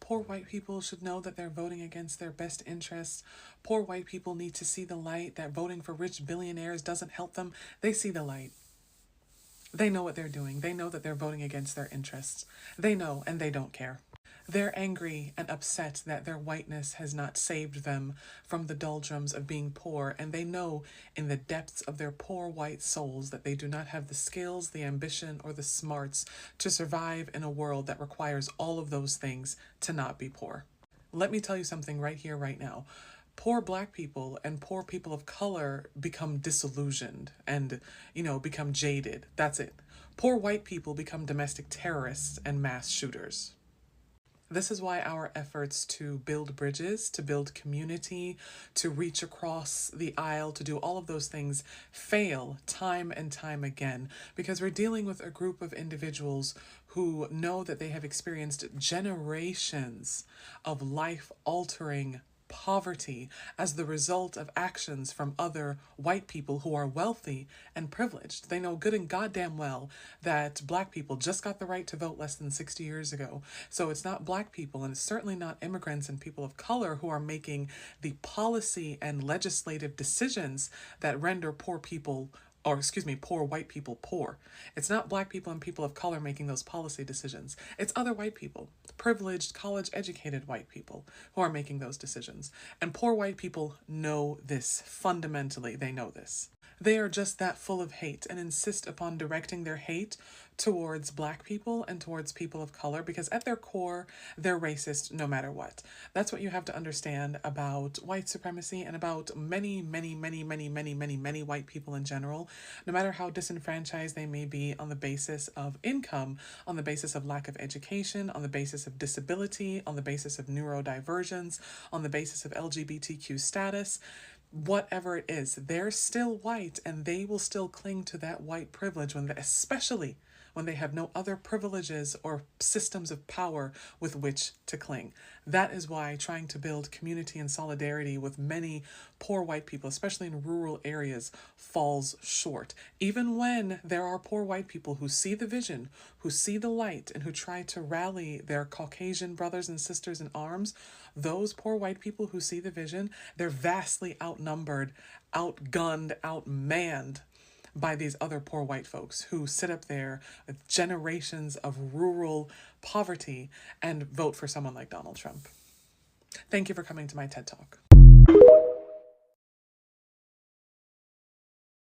Poor white people should know that they're voting against their best interests. Poor white people need to see the light that voting for rich billionaires doesn't help them. They see the light. They know what they're doing. They know that they're voting against their interests. They know, and they don't care. They're angry and upset that their whiteness has not saved them from the doldrums of being poor, and they know in the depths of their poor white souls that they do not have the skills, the ambition, or the smarts to survive in a world that requires all of those things to not be poor. Let me tell you something right here, right now. Poor black people and poor people of color become disillusioned and, become jaded. That's it. Poor white people become domestic terrorists and mass shooters. This is why our efforts to build bridges, to build community, to reach across the aisle, to do all of those things fail time and time again, because we're dealing with a group of individuals who know that they have experienced generations of life-altering poverty as the result of actions from other white people who are wealthy and privileged. They know good and goddamn well that black people just got the right to vote less than 60 years ago. So it's not black people, and it's certainly not immigrants and people of color who are making the policy and legislative decisions that render poor white people poor. It's not black people and people of color making those policy decisions. It's other white people, privileged, college-educated white people who are making those decisions. And poor white people know this. Fundamentally, they know this. They are just that full of hate and insist upon directing their hate towards black people and towards people of color because at their core, they're racist no matter what. That's what you have to understand about white supremacy and about many, many, many, many, many, many, many white people in general. No matter how disenfranchised they may be on the basis of income, on the basis of lack of education, on the basis of disability, on the basis of neurodivergence, on the basis of LGBTQ status, whatever it is, they're still white and they will still cling to that white privilege especially when they have no other privileges or systems of power with which to cling. That is why trying to build community and solidarity with many poor white people, especially in rural areas, falls short. Even when there are poor white people who see the vision, who see the light, and who try to rally their Caucasian brothers and sisters in arms, those poor white people who see the vision, they're vastly outnumbered, outgunned, outmanned by these other poor white folks who sit up there with generations of rural poverty and vote for someone like Donald Trump. Thank you for coming to my TED Talk.